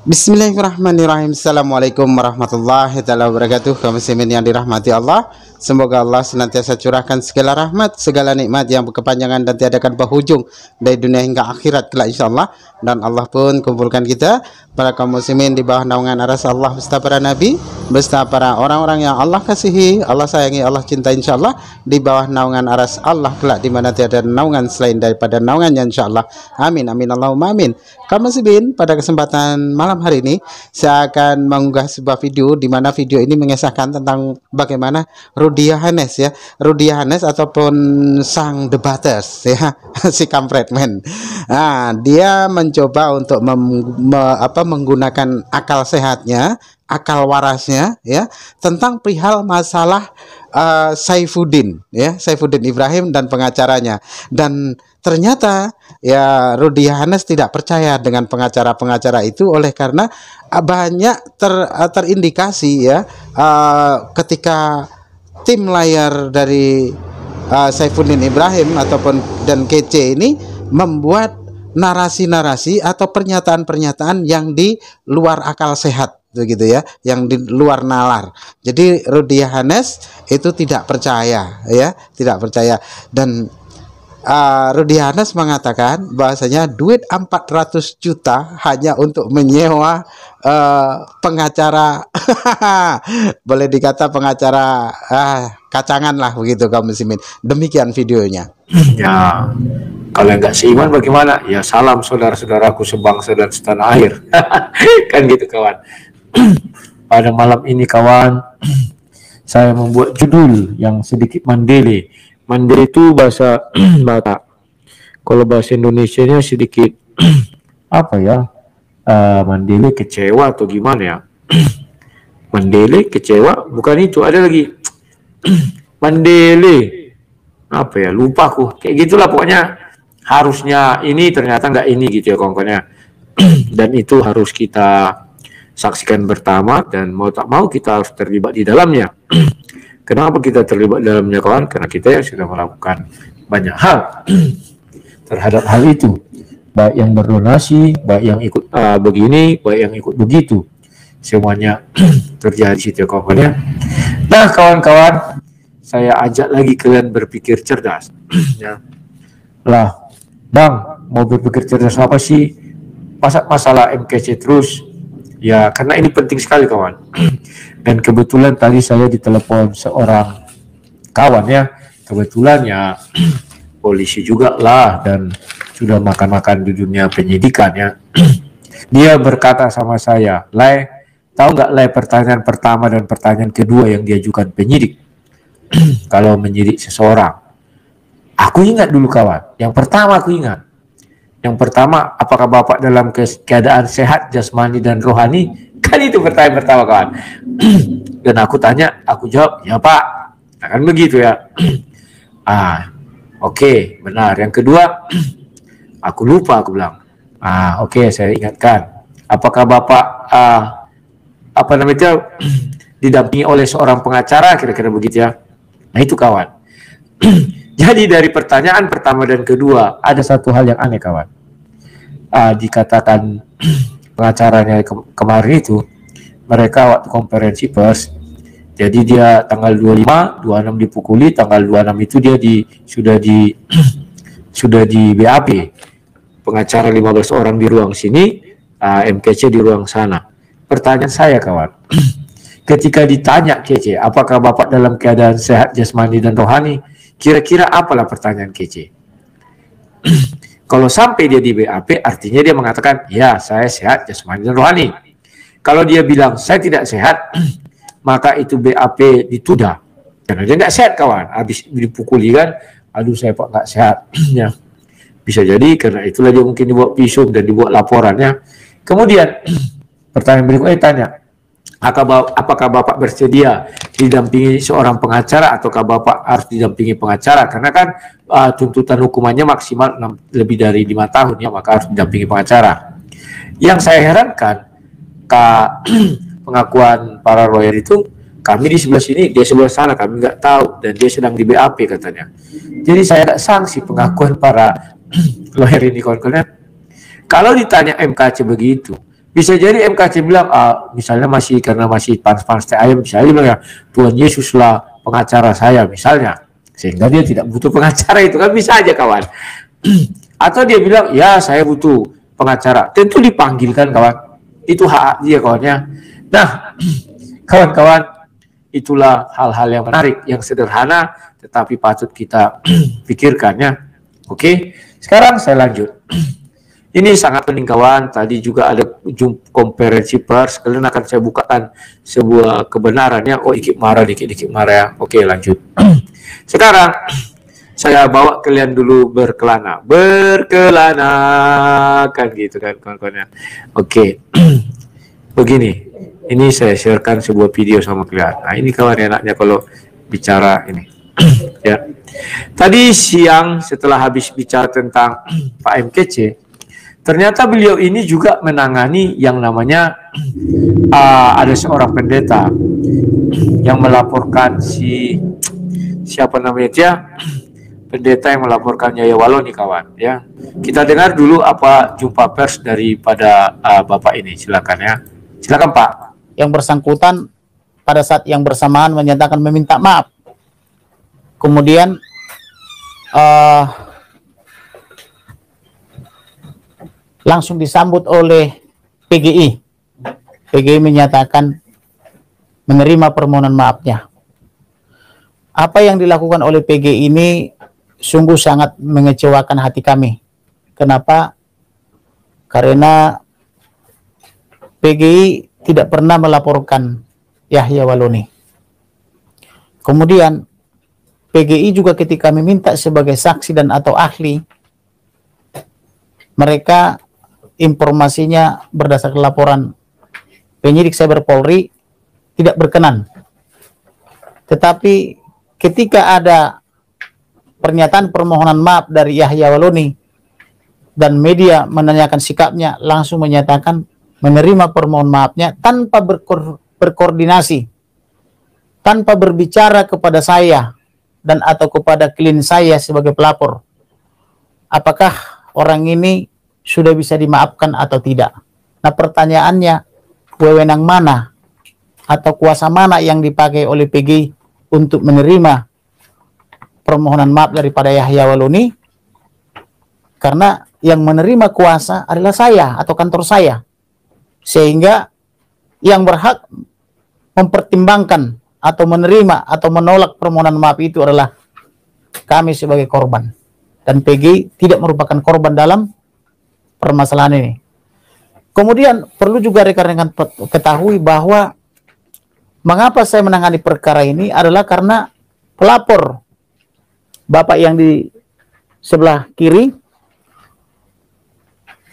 Bismillahirrahmanirrahim. Assalamualaikum warahmatullahi wabarakatuh. Kaum muslimin yang dirahmati Allah, semoga Allah senantiasa curahkan segala rahmat, segala nikmat yang berkepanjangan dan tiada akan berhujung dari dunia hingga akhirat kelak insyaallah. Dan Allah pun kumpulkan kita para kaum muslimin di bawah naungan aras Allah beserta para nabi, beserta para orang-orang yang Allah kasihi, Allah sayangi, Allah cinta insyaallah, di bawah naungan aras Allah kelak di mana tiada naungan selain daripada naungannya insyaallah. Amin amin Allahumma amin. Kaum muslimin, pada kesempatan malam hari ini saya akan mengunggah sebuah video di mana video ini mengisahkan tentang bagaimana Rudy Yohannes ya, Rudy Yohannes ataupun sang debaters ya, si kampret men. Nah, dia mencoba untuk menggunakan akal sehatnya, akal warasnya ya, tentang perihal masalah Saifuddin ya, Saifuddin Ibrahim dan pengacaranya. Dan ternyata ya Rudy Yohannes tidak percaya dengan pengacara-pengacara itu oleh karena banyak terindikasi ya, ketika tim layar dari Saifuddin Ibrahim ataupun dan KC ini membuat narasi-narasi atau pernyataan-pernyataan yang di luar akal sehat begitu ya, yang di luar nalar. Jadi Rudy Yohannes itu tidak percaya ya, tidak percaya. Dan Rudy Yohannes mengatakan bahwasanya duit 400 juta hanya untuk menyewa pengacara boleh dikata pengacara kacangan lah begitu kaum muslimin. Demikian videonya. Ya, kalau nggak seiman bagaimana? Ya salam saudara-saudaraku sebangsa dan setanah air. Kan gitu kawan. Pada malam ini kawan, saya membuat judul yang sedikit mandele. Mandele itu bahasa Batak. Kalau bahasa Indonesianya sedikit apa ya? Mandele kecewa atau gimana ya? Mandele kecewa, bukan itu, ada lagi. Mandele apa ya? Lupa aku. Kayak gitulah pokoknya. Harusnya ini ternyata nggak ini gitu ya kawan-kawannya. Dan itu harus kita saksikan bersama, dan mau tak mau kita harus terlibat di dalamnya. Kenapa kita terlibat di dalamnya kawan? Karena kita yang sudah melakukan banyak hal terhadap hal itu, baik yang berdonasi, baik yang ikut begini, baik yang ikut begitu, semuanya terjadi situ ya kawan. Nah kawan-kawan, saya ajak lagi kalian berpikir cerdas. Ya. Lah bang, mau berpikir cerdas apa sih? Masalah MKC terus. Ya, karena ini penting sekali kawan. Dan kebetulan tadi saya ditelepon seorang kawan ya. Kebetulan ya polisi juga lah dan sudah makan-makan di dunia penyidikan ya. Dia berkata sama saya, Lai, tahu nggak Lai pertanyaan pertama dan pertanyaan kedua yang diajukan penyidik? Kalau menyidik seseorang. Aku ingat dulu kawan. Yang pertama aku ingat. Yang pertama, apakah Bapak dalam keadaan sehat, jasmani dan rohani? Kan itu pertanyaan pertama kawan. Dan aku tanya, aku jawab, ya Pak. Nah, kan begitu ya. Oke, benar. Yang kedua, aku lupa, aku bilang. Oke, saya ingatkan. Apakah Bapak didampingi oleh seorang pengacara, kira-kira begitu ya. Nah itu kawan. Jadi dari pertanyaan pertama dan kedua ada satu hal yang aneh kawan. Dikatakan pengacaranya kemarin itu mereka waktu konferensi pers. Jadi dia tanggal 25, 26 dipukuli, tanggal 26 itu dia sudah di BAP. Pengacara 15 orang di ruang sini, MKC di ruang sana. Pertanyaan saya kawan. Ketika ditanya KC, apakah Bapak dalam keadaan sehat jasmani dan rohani? Kira-kira apalah pertanyaan kece? Kalau sampai dia di BAP, artinya dia mengatakan, ya saya sehat jasmani dan rohani. Kalau dia bilang, saya tidak sehat, maka itu BAP ditunda. Karena dia tidak sehat kawan, habis dipukuli kan, aduh saya Pak nggak sehat. Ya. Bisa jadi karena itulah dia mungkin dibuat visum dan dibuat laporannya. Kemudian, pertanyaan berikutnya tanya, apakah Bapak bersedia didampingi seorang pengacara ataukah Bapak harus didampingi pengacara? Karena kan tuntutan hukumannya maksimal lebih dari 5 tahun ya, maka harus didampingi pengacara. Yang saya herankan, pengakuan para lawyer itu, kami di sebelah sini, dia sebelah sana, kami nggak tahu, dan dia sedang di BAP katanya. Jadi saya nggak sanksi pengakuan para lawyer ini, kawan-kawan. Kalau ditanya MKC begitu, bisa jadi MKC bilang, misalnya karena masih panas-panas teh ayam, misalnya dia bilang ya, Tuhan Yesuslah pengacara saya, misalnya. Sehingga dia tidak butuh pengacara, itu kan bisa aja, kawan. Atau dia bilang, ya saya butuh pengacara. Tentu dipanggilkan, kawan. Itu hak dia, kawannya. Nah, kawan-kawan, itulah hal-hal yang menarik, yang sederhana, tetapi patut kita pikirkannya. Oke, sekarang saya lanjut. Ini sangat penting, kawan. Tadi juga ada konferensi pers. Kalian akan saya bukakan sebuah kebenarannya. Oh, dikit marah ya. Oke, lanjut. Sekarang saya bawa kalian dulu berkelana kan gitu kan, kawan-kawannya. Oke. Begini. Ini saya sharekan sebuah video sama kalian. Nah, ini kawan enaknya kalau bicara ini. Ya. Tadi siang setelah habis bicara tentang Pak MKC, ternyata beliau ini juga menangani yang namanya ada seorang pendeta yang melaporkan siapa namanya dia, pendeta yang melaporkan Yaya Waloni, kawan. Ya, kita dengar dulu apa jumpa pers daripada Bapak ini. Silakan ya, silakan Pak. Yang bersangkutan pada saat yang bersamaan menyatakan meminta maaf. Kemudian langsung disambut oleh PGI. PGI menyatakan menerima permohonan maafnya. Apa yang dilakukan oleh PGI ini sungguh sangat mengecewakan hati kami. Kenapa? Karena PGI tidak pernah melaporkan Yahya Waloni. Kemudian PGI juga ketika meminta sebagai saksi dan atau ahli, mereka informasinya berdasarkan laporan penyidik Cyber Polri tidak berkenan. Tetapi ketika ada pernyataan permohonan maaf dari Yahya Waloni dan media menanyakan sikapnya, langsung menyatakan menerima permohonan maafnya tanpa berkoordinasi, tanpa berbicara kepada saya dan atau kepada klien saya sebagai pelapor. Apakah orang ini sudah bisa dimaafkan atau tidak? Nah, pertanyaannya, wewenang mana atau kuasa mana yang dipakai oleh PGI untuk menerima permohonan maaf daripada Yahya Waloni? Karena yang menerima kuasa adalah saya atau kantor saya. Sehingga yang berhak mempertimbangkan atau menerima atau menolak permohonan maaf itu adalah kami sebagai korban. Dan PGI tidak merupakan korban dalam permasalahan ini. Kemudian perlu juga rekan-rekan ketahui bahwa mengapa saya menangani perkara ini adalah karena pelapor Bapak yang di sebelah kiri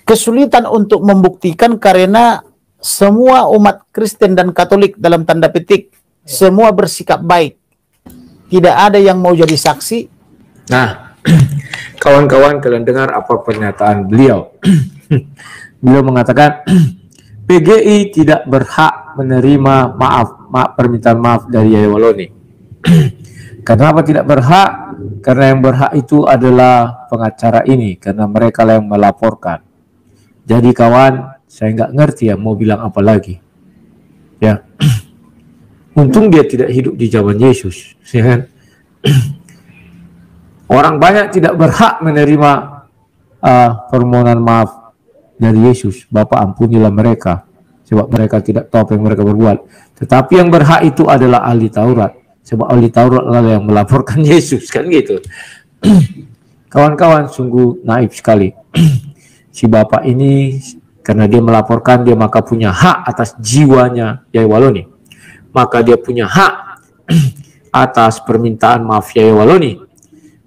kesulitan untuk membuktikan karena semua umat Kristen dan Katolik dalam tanda petik semua bersikap baik. Tidak ada yang mau jadi saksi. Nah, kawan-kawan, kalian dengar apa pernyataan beliau? Beliau mengatakan PGI tidak berhak menerima permintaan maaf dari Yahya Waloni. Kenapa tidak berhak? Karena yang berhak itu adalah pengacara ini, karena mereka yang melaporkan. Jadi kawan, saya nggak ngerti ya mau bilang apa lagi. Ya, untung dia tidak hidup di zaman Yesus, ya kan? Orang banyak tidak berhak menerima permohonan maaf dari Yesus. Bapak ampunilah mereka, sebab mereka tidak tahu apa yang mereka berbuat. Tetapi yang berhak itu adalah ahli Taurat, sebab ahli Taurat adalah yang melaporkan Yesus, kan gitu. Kawan-kawan, sungguh naif sekali. Si bapak ini, karena dia melaporkan, dia maka punya hak atas jiwanya Yahya Waloni. Maka dia punya hak atas permintaan maaf Yahya Waloni.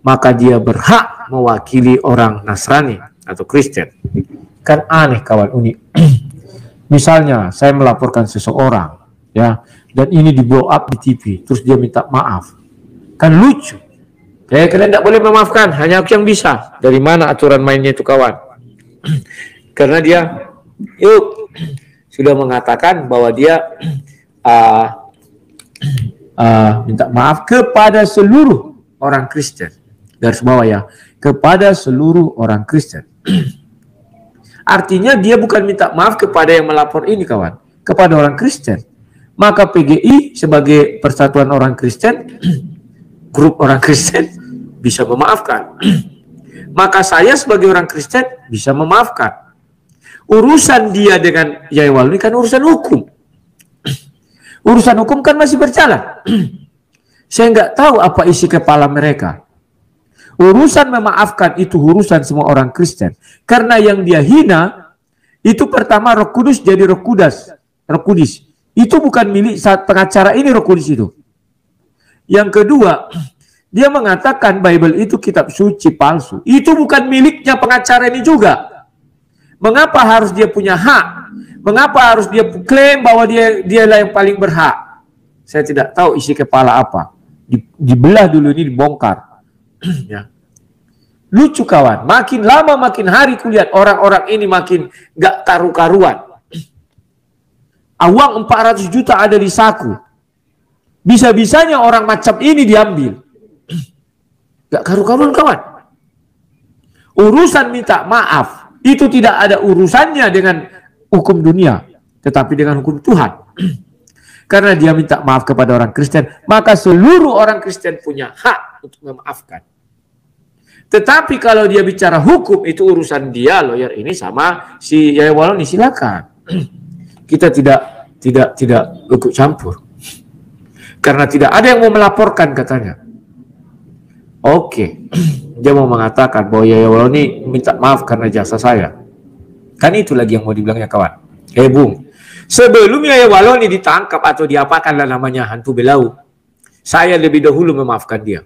Maka dia berhak mewakili orang Nasrani atau Kristen. Kan aneh, kawan, unik. Misalnya saya melaporkan seseorang, ya, Dan ini di blow up di TV, terus dia minta maaf. Kan lucu. Kalian tidak boleh memaafkan, hanya aku yang bisa. Dari mana aturan mainnya itu kawan? Karena dia sudah mengatakan bahwa dia minta maaf kepada seluruh orang Kristen. Garis bawah ya, kepada seluruh orang Kristen. Artinya dia bukan minta maaf kepada yang melapor ini kawan, kepada orang Kristen. Maka PGI sebagai persatuan orang Kristen, grup orang Kristen bisa memaafkan. Maka saya sebagai orang Kristen bisa memaafkan. Urusan dia dengan Yahya Waloni kan urusan hukum. Urusan hukum kan masih berjalan. Saya nggak tahu apa isi kepala mereka. Urusan memaafkan itu urusan semua orang Kristen. Karena yang dia hina, itu pertama Roh Kudus jadi Roh Kudus. Itu bukan milik saat pengacara ini Roh Kudus itu. Yang kedua, dia mengatakan Bible itu kitab suci palsu. Itu bukan miliknya pengacara ini juga. Mengapa harus dia punya hak? Mengapa harus dia klaim bahwa dialah yang paling berhak? Saya tidak tahu isi kepala apa. Dibelah dulu ini, dibongkar. Ya. Lucu kawan. Makin lama makin hari kulihat orang-orang ini makin gak karu-karuan. Uang 400 juta ada di saku. Bisa-bisanya orang macam ini diambil. Gak karu-karuan kawan. Urusan minta maaf itu tidak ada urusannya dengan hukum dunia, tetapi dengan hukum Tuhan. Karena dia minta maaf kepada orang Kristen, maka seluruh orang Kristen punya hak untuk memaafkan. Tetapi kalau dia bicara hukum, itu urusan dia, lawyer ini sama si Yahya Waloni, silakan. Kita tidak ikut campur. Karena tidak ada yang mau melaporkan katanya. Oke. Dia mau mengatakan bahwa Yahya Waloni minta maaf karena jasa saya. Kan itu lagi yang mau dibilangnya kawan. Bung, sebelum Yahya Waloni ditangkap atau diapakanlah namanya hantu belau, saya lebih dahulu memaafkan dia.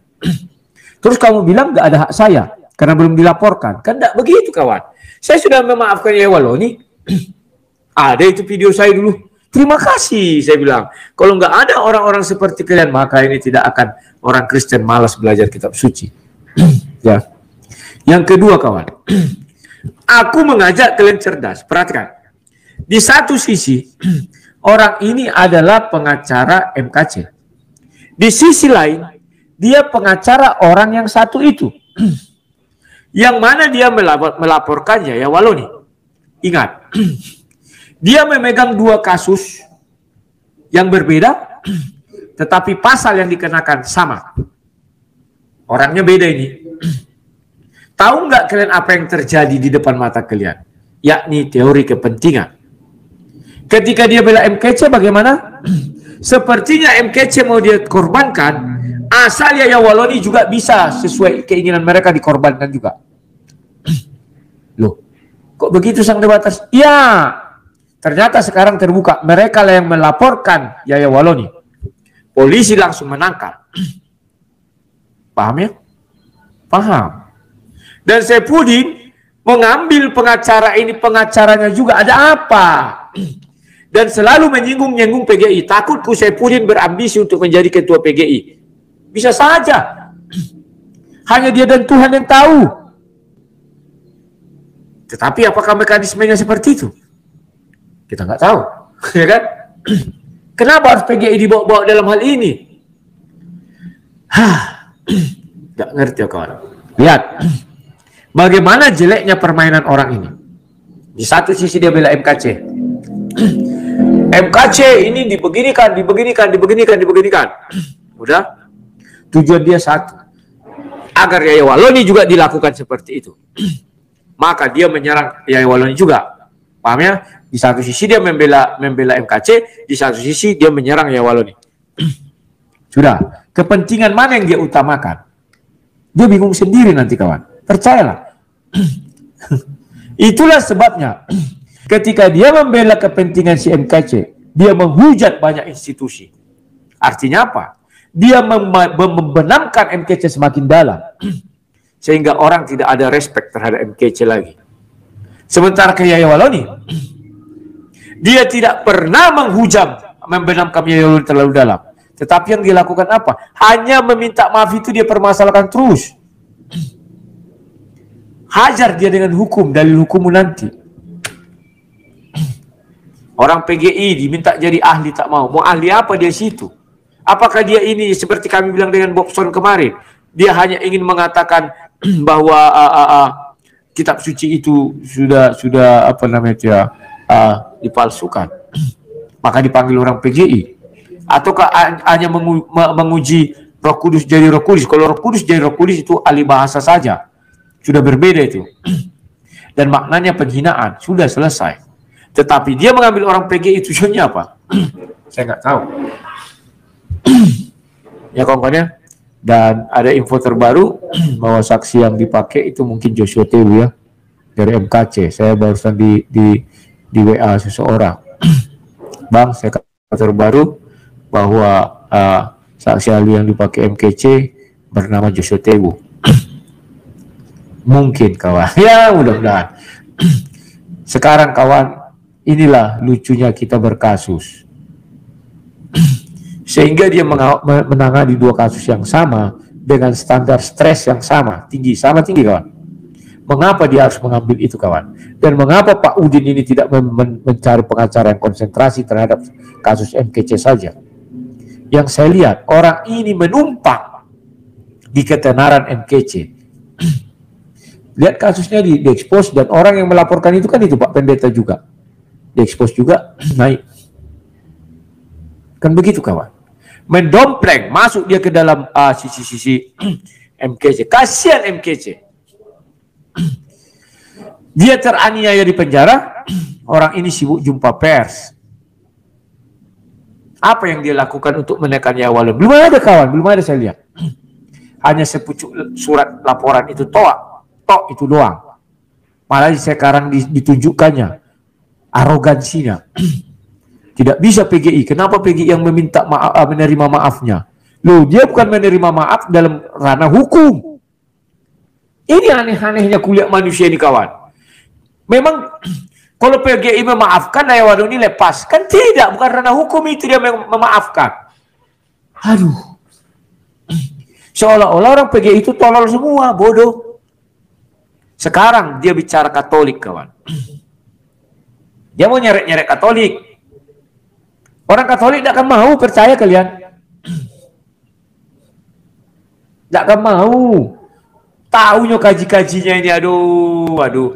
Terus kamu bilang gak ada hak saya karena belum dilaporkan. Kan tidak begitu kawan. Saya sudah memaafkan Yahya Waloni. Ada itu video saya dulu. Terima kasih saya bilang. Kalau nggak ada orang-orang seperti kalian, maka ini tidak akan orang Kristen malas belajar kitab suci. Ya. Yang kedua kawan, aku mengajak kalian cerdas. Perhatikan. Di satu sisi, orang ini adalah pengacara MKC. Di sisi lain, dia pengacara orang yang satu itu. Yang mana dia melaporkannya ya Waloni. Ingat, dia memegang dua kasus yang berbeda, tetapi pasal yang dikenakan sama. Orangnya beda ini. Tahu nggak kalian apa yang terjadi di depan mata kalian? Yakni teori kepentingan. Ketika dia bela MKC bagaimana? Sepertinya MKC mau dia korbankan, asal Yahya Waloni juga bisa sesuai keinginan mereka dikorbankan juga. Loh, kok begitu sang debatas? Ya, ternyata sekarang terbuka. Mereka lah yang melaporkan Yahya Waloni. Polisi langsung menangkap. Paham ya? Paham. Dan Saipudin mengambil pengacara ini, pengacaranya juga ada apa? Dan selalu menyinggung-nyinggung PGI. Takutku Saipudin berambisi untuk menjadi ketua PGI. Bisa saja. Hanya dia dan Tuhan yang tahu. Tetapi apakah mekanismenya seperti itu? Kita nggak tahu. Ya kan? Kenapa harus PGI dibawa-bawa dalam hal ini? Nggak ngerti ya kawan. Lihat. Bagaimana jeleknya permainan orang ini. Di satu sisi dia bela MKC. MKC ini dibeginikan. Udah. Tujuan dia satu. Agar Yahya Waloni juga dilakukan seperti itu. Maka dia menyerang Yahya Waloni juga. Paham ya? Di satu sisi dia membela MKC, di satu sisi dia menyerang Yahya Waloni. Sudah. Kepentingan mana yang dia utamakan? Dia bingung sendiri nanti kawan. Percayalah. Itulah sebabnya ketika dia membela kepentingan si MKC, dia menghujat banyak institusi. Artinya apa? Dia membenamkan MKC semakin dalam. Sehingga orang tidak ada respect terhadap MKC lagi. Sementara ke Yahya Waloni, dia tidak pernah membenamkan Yahya terlalu dalam. Tetapi yang dilakukan apa? Hanya meminta maaf itu dia permasalahkan terus. Hajar dia dengan hukum, dalil hukum nanti. Orang PGI diminta jadi ahli tak mau. Mau ahli apa dia situ? Apakah dia ini seperti kami bilang dengan Bobson kemarin? Dia hanya ingin mengatakan bahwa kitab suci itu sudah apa namanya dipalsukan. Maka dipanggil orang PGI. Ataukah hanya menguji Roh Kudus jadi Roh Kudus? Kalau Roh Kudus jadi Roh Kudus itu ahli bahasa saja. Sudah berbeda itu. Dan maknanya penghinaan. Sudah selesai. Tetapi dia mengambil orang PGI tujuannya apa? Saya nggak tahu. Ya kawan-kawannya. Dan ada info terbaru bahwa saksi yang dipakai itu mungkin Joshua Tewu ya. Dari MKC. Saya barusan di WA seseorang. Bang, saya terbaru bahwa saksi ahli yang dipakai MKC bernama Joshua Tewu. Mungkin kawan. Ya mudah-mudahan. Sekarang kawan, inilah lucunya kita berkasus. Sehingga dia menangani dua kasus yang sama dengan standar stres yang sama tinggi kawan. Mengapa dia harus mengambil itu kawan? Dan mengapa Pak Udin ini tidak mencari pengacara yang konsentrasi terhadap kasus MKC saja? Yang saya lihat orang ini menumpang di ketenaran MKC. Lihat kasusnya diekspos dan orang yang melaporkan itu kan itu Pak Pendeta juga diekspos juga naik. Kan begitu kawan. Mendompleng masuk dia ke dalam sisi MKC. Kasihan MKC. Dia teraniaya di penjara. Orang ini sibuk jumpa pers. Apa yang dia lakukan untuk menekan Yahya Walon? Belum ada kawan, belum ada saya lihat. Hanya sepucuk surat laporan itu tok itu doang. Malah sekarang ditunjukkannya arogansinya. Tidak bisa PGI. Kenapa PGI yang meminta maaf, menerima maafnya? Loh, dia bukan menerima maaf dalam ranah hukum. Ini aneh-anehnya kuliah manusia ini kawan. Memang kalau PGI memaafkan Yahya Walon ini lepas. Kan tidak, bukan ranah hukum itu dia memaafkan. Aduh. Seolah-olah orang PGI itu tolol semua, bodoh. Sekarang dia bicara Katolik kawan. Dia mau nyeret-nyeret Katolik. Orang Katolik tidak akan mau percaya kalian. Tidak akan mau. Tahunya kaji-kajinya ini, aduh.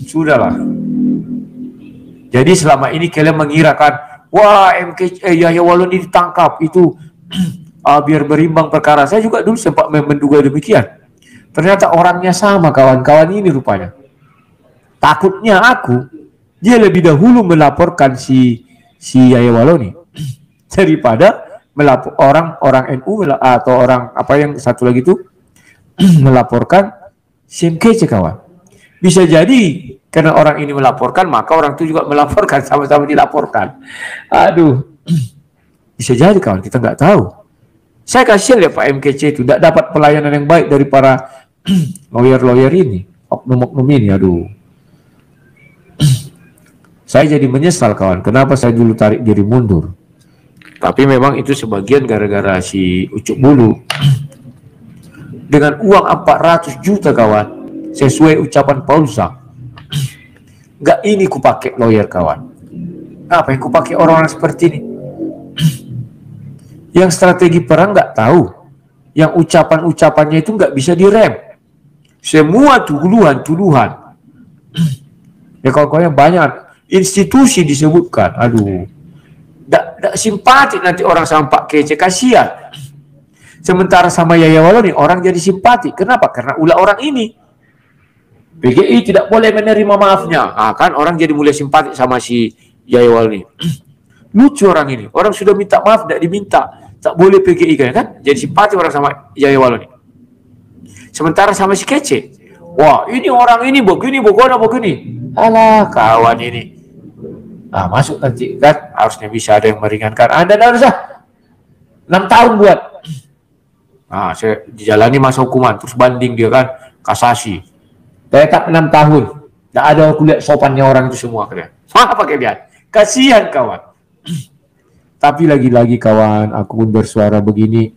Sudahlah. Jadi selama ini kalian mengirakan, wah Yahya Walon ini ditangkap itu biar berimbang perkara. Saya juga dulu sempat menduga demikian. Ternyata orangnya sama kawan-kawan ini rupanya. Takutnya dia lebih dahulu melaporkan si Yahya Walon daripada melapor orang NU atau orang apa yang satu lagi itu melaporkan si MKC kawan. Bisa jadi karena orang ini melaporkan, maka orang itu juga melaporkan, sama-sama dilaporkan. Aduh, bisa jadi kawan, kita nggak tahu. Saya kasihan ya Pak MKC itu, tidak dapat pelayanan yang baik dari para lawyer ini, oknum-oknum ini, aduh. Saya jadi menyesal kawan, kenapa saya dulu tarik diri mundur. Tapi memang itu sebagian gara-gara si Ucuk Bulu. Dengan uang 400 juta kawan, sesuai ucapan Paulus. Enggak ini ku pakai lawyer kawan. Apa yang ku pakai orang-orang seperti ini? Yang strategi perang nggak tahu. Yang ucapan-ucapannya itu nggak bisa direm. Semua tuduhan. Ya kawan-kawan banyak institusi disebutkan. Aduh. Nggak simpatik nanti orang sama Pak Kece, kasihan. Sementara sama Yahya Walon ini orang jadi simpatik. Kenapa? Karena ulah orang ini. PGI tidak boleh menerima maafnya. Kan orang jadi mulai simpatik sama si Yahya Walon ini. Lucu orang ini. Orang sudah minta maaf, tidak diminta. Tak boleh PGI kan? Jadi simpatik orang sama Yahya Walon ini. Sementara sama si Kece. Wah, ini orang ini begini. Alah, kawan ini. Masuk nanti kan. Harusnya bisa ada yang meringankan. Anda tidak usah. 6 tahun buat. Saya dijalani masa hukuman. Terus banding dia kan. Kasasi. Tetap 6 tahun. Tidak ada kuliah sopannya orang itu semua. Apa kalian? Kasihan kawan. Tapi lagi-lagi kawan, aku pun bersuara begini.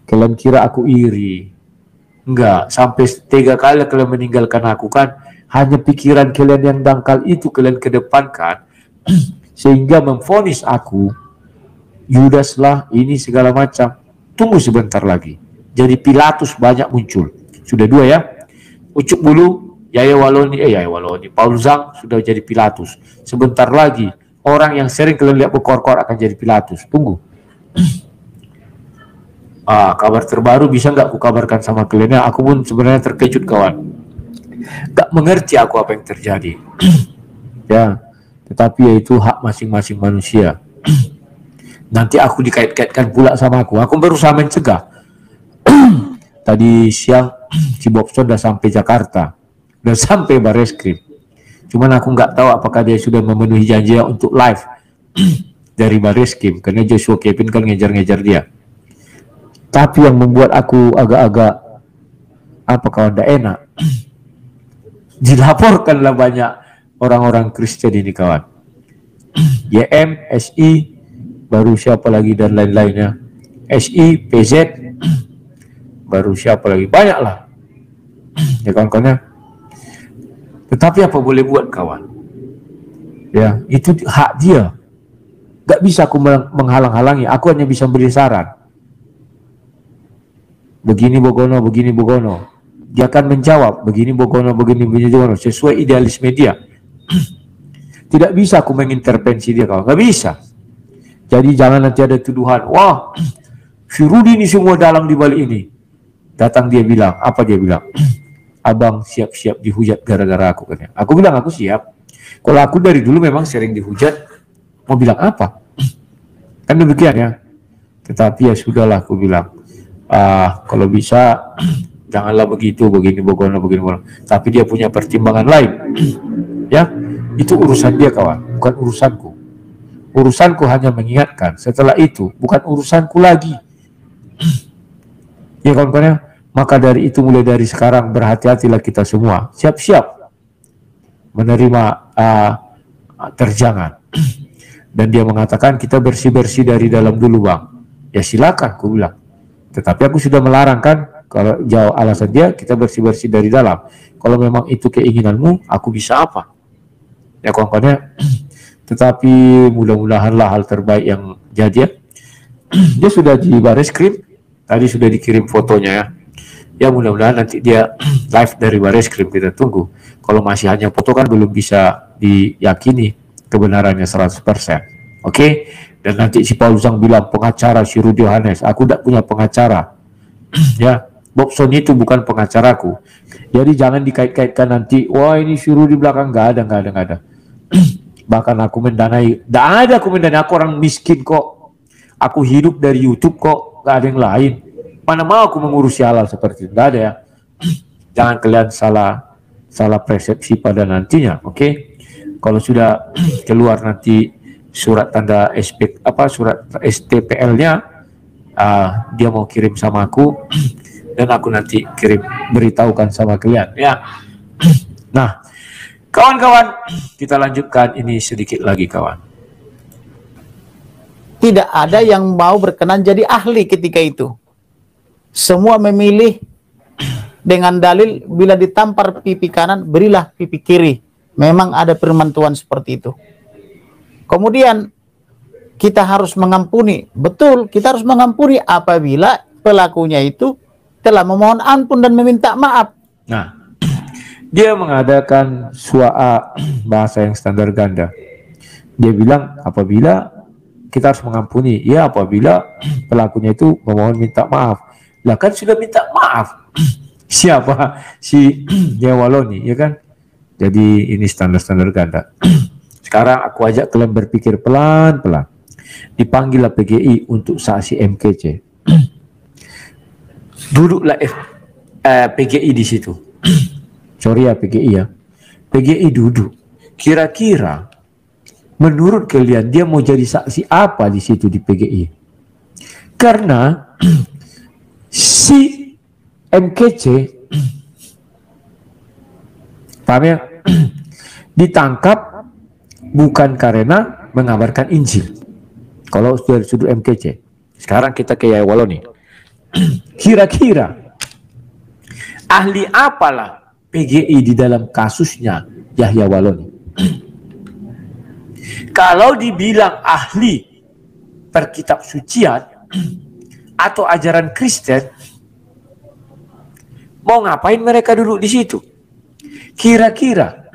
Kalian kira aku iri? Enggak, sampai 3 kali kalian meninggalkan aku kan. Hanya pikiran kalian yang dangkal itu kalian kedepankan. Sehingga memvonis aku, Yudas lah, ini segala macam. Tunggu sebentar lagi. Jadi Pilatus banyak muncul. Sudah 2 ya. Ucuk Bulu, Yahya Waloni, Paul Zhang sudah jadi Pilatus. Sebentar lagi, orang yang sering kalian lihat berkor-kor akan jadi Pilatus. Tunggu. Kabar terbaru bisa nggak aku kabarkan sama kalian? Aku pun sebenarnya terkejut kawan. Gak mengerti aku apa yang terjadi. Ya, tetapi yaitu hak masing-masing manusia. Nanti aku dikait-kaitkan pula sama aku. Aku berusaha mencegah. Tadi siang si Bobson udah sampai Jakarta, udah sampai Bareskrim. Cuman aku nggak tahu apakah dia sudah memenuhi janjinya untuk live dari Bareskrim, karena Joshua Kevin kan ngejar-ngejar dia. Tapi yang membuat aku agak-agak kawan, tidak enak, dilaporkanlah banyak orang-orang Kristen ini kawan. YM, SI, baru siapa lagi dan lain-lainnya. SI, PZ, baru siapa lagi, banyak lah ya kawan-kawannya. Tetapi apa boleh buat kawan, ya itu hak dia, gak bisa aku menghalang-halangi. Aku hanya bisa beri saran, begini Bogono, begini Bogono. Dia akan menjawab begini Bogono, begini Bogono, sesuai idealisme dia. Tidak bisa aku mengintervensi dia kawan, gak bisa. Jadi jangan nanti ada tuduhan, wah si Rudi ini semua dalang di balik ini. Datang dia bilang, apa dia bilang? Abang siap-siap dihujat gara-gara aku kan. Aku bilang aku siap. Kalau aku dari dulu memang sering dihujat, mau bilang apa? Kan demikian ya. Tetapi ya sudahlah aku bilang, kalau bisa janganlah begitu, begini Bogono, begini Bogono. Tapi dia punya pertimbangan lain. Ya, itu urusan dia kawan, bukan urusanku. Urusanku hanya mengingatkan. Setelah itu bukan urusanku lagi. Ya kawan-kawan, maka dari itu mulai dari sekarang berhati-hatilah kita semua, siap-siap menerima terjangan. Dan dia mengatakan kita bersih-bersih dari dalam dulu bang. Ya silakan, aku bilang. Tetapi aku sudah melarang kan, kalau jauh alasan dia kita bersih-bersih dari dalam. Kalau memang itu keinginanmu, aku bisa apa? Ya kawan-kawan. Tetapi mudah-mudahanlah hal terbaik yang jadi ya. Dia sudah di Bareskrim. Tadi sudah dikirim fotonya ya. Ya mudah-mudahan nanti dia live dari Bareskrim, kita tunggu. Kalau masih hanya foto kan belum bisa diyakini kebenarannya 100%. Oke? Dan nanti si Paul Zhang bilang pengacara si Rudi Yohanes. Aku tidak punya pengacara. Ya, Bobson itu bukan pengacaraku. Jadi jangan dikait-kaitkan nanti, wah ini si Rudi belakang. Nggak ada. Bahkan aku mendanai, tidak ada aku mendanai, aku orang miskin kok. Aku hidup dari YouTube kok. Gak ada yang lain. Mana mau aku mengurusi hal seperti itu? Gak ada ya. Jangan kalian salah persepsi pada nantinya, oke? Kalau sudah keluar nanti surat tanda surat STPL-nya, dia mau kirim sama aku dan aku nanti beritahukan sama kalian, ya. Nah, kawan-kawan, kita lanjutkan ini sedikit lagi, kawan. Tidak ada yang mau berkenan jadi ahli ketika itu. Semua memilih dengan dalil bila ditampar pipi kanan, berilah pipi kiri. Memang ada firman Tuhan seperti itu. Kemudian kita harus mengampuni. Betul, kita harus mengampuni apabila pelakunya itu telah memohon ampun dan meminta maaf. Nah, dia mengadakan bahasa yang standar ganda. Dia bilang apabila kita harus mengampuni, ya apabila pelakunya itu memohon minta maaf. Lah kan sudah minta maaf. Siapa? Si Yewaloni, ya kan? Jadi ini standar-standar ganda. Sekarang aku ajak kalian berpikir pelan-pelan. Dipanggillah PGI untuk saksi MKC. Duduklah PGI di situ. Sorry ya PGI ya. PGI duduk. Kira-kira menurut kalian dia mau jadi saksi apa di situ di PGI? Karena si MKC paham ya? Ditangkap bukan karena mengabarkan Injil. Kalau dari sudut MKC. Sekarang kita ke Yahya Waloni. Kira-kira ahli apalah PGI di dalam kasusnya Yahya Waloni? Kalau dibilang ahli perkitab sucian atau ajaran Kristen, mau ngapain mereka duduk di situ? Kira-kira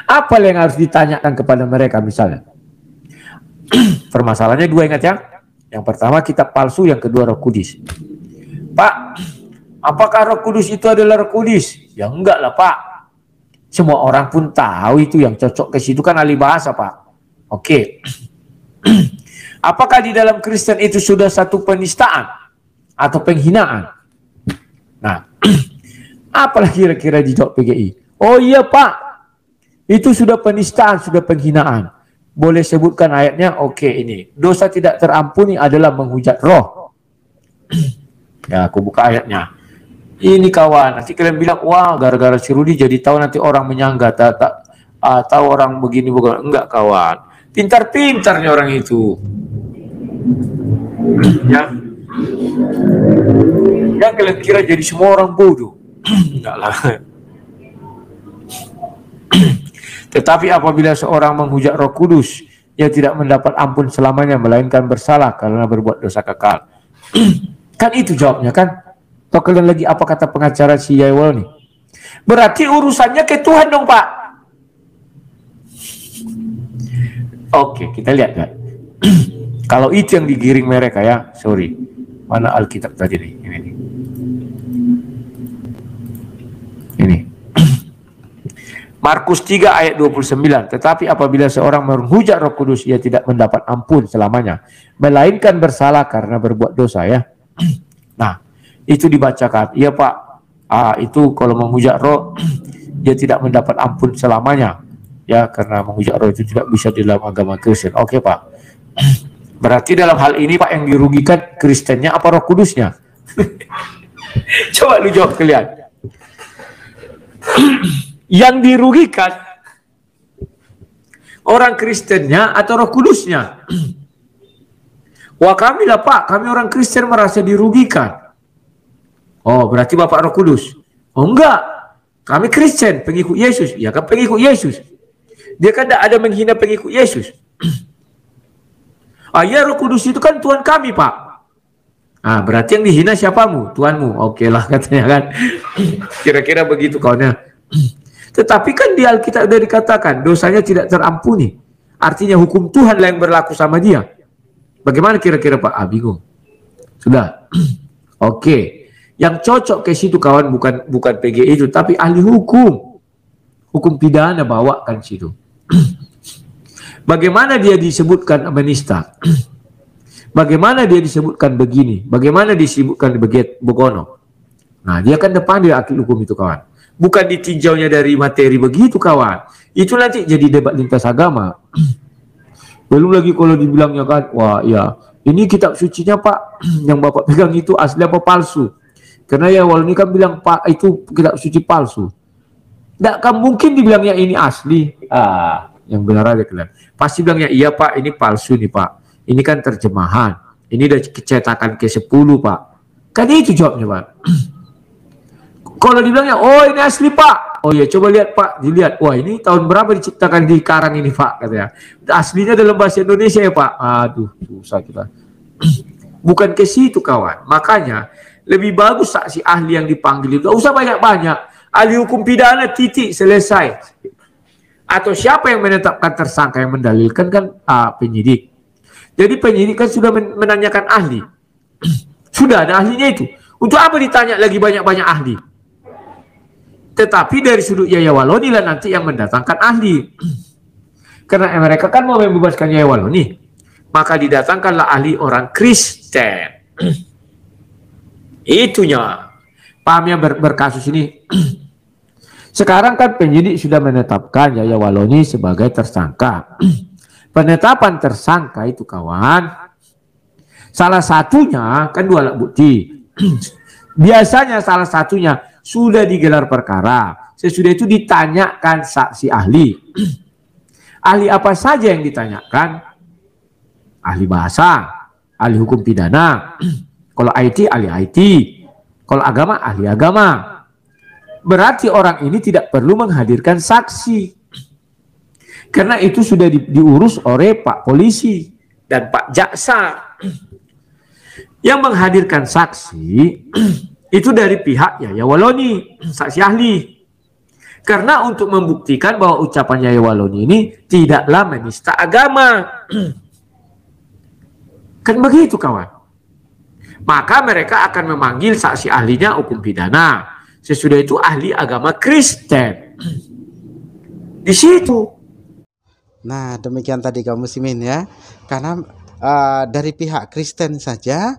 apa yang harus ditanyakan kepada mereka misalnya? Permasalahannya dua, ingat ya. Yang pertama kitab palsu, yang kedua Roh Kudus. Pak, apakah Roh Kudus itu adalah Roh Kudus? Ya enggak lah Pak. Semua orang pun tahu itu, yang cocok ke situ kan ahli bahasa Pak. Oke. Apakah di dalam Kristen itu sudah satu penistaan atau penghinaan? Nah, apalah kira-kira dijawab PGI? Oh iya Pak, itu sudah penistaan, sudah penghinaan. Boleh sebutkan ayatnya? Oke, ini. Dosa tidak terampuni adalah menghujat roh. Ya, aku buka ayatnya. Ini kawan, nanti kalian bilang, wah gara-gara si Rudi jadi tahu, nanti orang menyangka, tahu orang begini, bukan. Enggak kawan. Pintar-pintarnya orang itu. Ya. Yang kalian kira jadi semua orang bodoh. Enggak lah. Tetapi apabila seorang menghujat Roh Kudus, ia tidak mendapat ampun selamanya, melainkan bersalah karena berbuat dosa kekal. Kan itu jawabnya kan? Atau kalian lagi apa kata pengacara si Yahya Waloni? Berarti urusannya ke Tuhan dong Pak. Oke, kita lihat kan. Kalau itu yang digiring mereka ya, sorry. Mana Alkitab tadi nih? Ini. Markus 3 ayat 29. Tetapi apabila seorang menghujat Roh Kudus, ia tidak mendapat ampun selamanya, melainkan bersalah karena berbuat dosa ya. Nah, itu dibacakan. Iya Pak, itu kalau menghujat roh, dia tidak mendapat ampun selamanya. Ya, karena menghujat roh itu tidak bisa di dalam agama Kristen. Oke Pak. Berarti dalam hal ini Pak, yang dirugikan Kristennya apa Roh Kudusnya? Coba lu jawab kalian. Yang dirugikan orang Kristennya atau Roh Kudusnya? Wah kami lah Pak, kami orang Kristen merasa dirugikan. Oh berarti Bapak Roh Kudus? Oh enggak, kami Kristen, pengikut Yesus. Ya kan pengikut Yesus. Dia kan tidak ada menghina pengikut Yesus. Ya Roh Kudus itu kan Tuhan kami Pak. Berarti yang dihina siapamu? Tuhanmu. Oke lah katanya kan. Kira-kira begitu kawannya. Tetapi kan di Alkitab sudah dikatakan dosanya tidak terampuni. Artinya hukum Tuhan lah yang berlaku sama dia. Bagaimana kira-kira Pak? Bingung. Sudah. Oke. Yang cocok ke situ kawan bukan PGI itu, tapi ahli hukum. Hukum pidana bawakan situ. Bagaimana dia disebutkan menista? Bagaimana dia disebutkan begini? Bagaimana disebutkan begono? Nah, dia kan depan dia ahli hukum itu kawan. Bukan ditinjaunya dari materi begitu kawan. Itu nanti jadi debat lintas agama. Belum lagi kalau dibilangnya kan, wah ya ini kitab sucinya Pak, yang Bapak pegang itu asli apa palsu? Karena ya Waloni kan bilang Pak itu kitab suci palsu. Tidak kan mungkin dibilangnya ini asli. Yang benar aja kalian. Pasti bilangnya iya Pak, ini palsu nih Pak. Ini kan terjemahan. Ini udah cetakan ke-10 Pak. Kan itu jawabnya Pak. Kalau dibilangnya, oh ini asli Pak. Oh ya coba lihat Pak, dilihat. Wah ini tahun berapa diciptakan di karang ini Pak katanya. Aslinya dalam bahasa Indonesia ya Pak. Aduh, susah kita. Bukan ke situ kawan. Makanya lebih bagus saksi ahli yang dipanggil. Gak usah banyak-banyak. Ahli hukum pidana titik selesai. Atau siapa yang menetapkan tersangka, yang mendalilkan kan penyidik. Jadi penyidik kan sudah menanyakan ahli. Sudah ada ahlinya itu. Untuk apa ditanya lagi banyak-banyak ahli? Tetapi dari sudut Yahya Waloni lah nanti yang mendatangkan ahli. Karena mereka kan mau membebaskan Yahya Waloni. Maka didatangkanlah ahli orang Kristen. Itunya. Paham ya berkasus ini? Sekarang kan penyidik sudah menetapkan Yahya Waloni sebagai tersangka. Penetapan tersangka itu kawan. Salah satunya kan 2 alat bukti. Biasanya salah satunya sudah digelar perkara. Sesudah itu ditanyakan saksi ahli. Ahli apa saja yang ditanyakan? ahli bahasa, ahli hukum pidana. Kalau IT, ahli IT. Kalau agama, ahli agama. Berarti orang ini tidak perlu menghadirkan saksi. Karena itu sudah diurus oleh Pak Polisi dan Pak Jaksa. Yang menghadirkan saksi itu dari pihak Yahya Waloni, saksi ahli. Karena untuk membuktikan bahwa ucapan Yahya Waloni ini tidaklah menista agama. Kan begitu kawan. Maka mereka akan memanggil saksi ahlinya hukum pidana. Sesudah itu ahli agama Kristen. Di situ. Nah, demikian tadi kaum muslimin ya. Karena dari pihak Kristen saja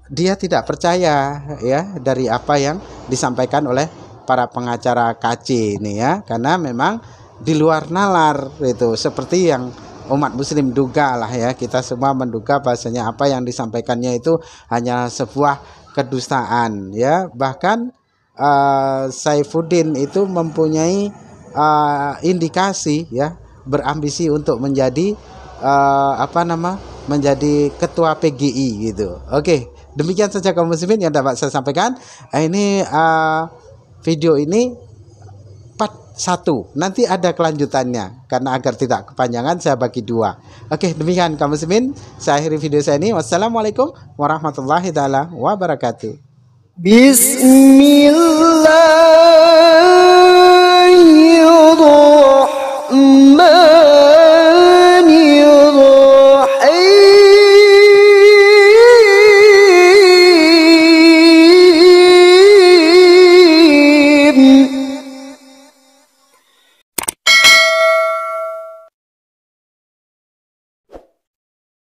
dia tidak percaya ya dari apa yang disampaikan oleh para pengacara KC ini ya. Karena memang di luar nalar itu seperti yang umat muslim duga lah ya. Kita semua menduga bahasanya apa yang disampaikannya itu hanya sebuah kedustaan ya. Bahkan Saifuddin itu mempunyai indikasi ya, berambisi untuk menjadi menjadi ketua PGI gitu. Oke, demikian saja kaum muslimin yang dapat saya sampaikan. Ini video ini part 1. Nanti ada kelanjutannya karena agar tidak kepanjangan saya bagi 2. Oke, demikian kaum muslimin. Saya akhiri video saya ini. Wassalamualaikum warahmatullahi taala wabarakatuh. Bismillah.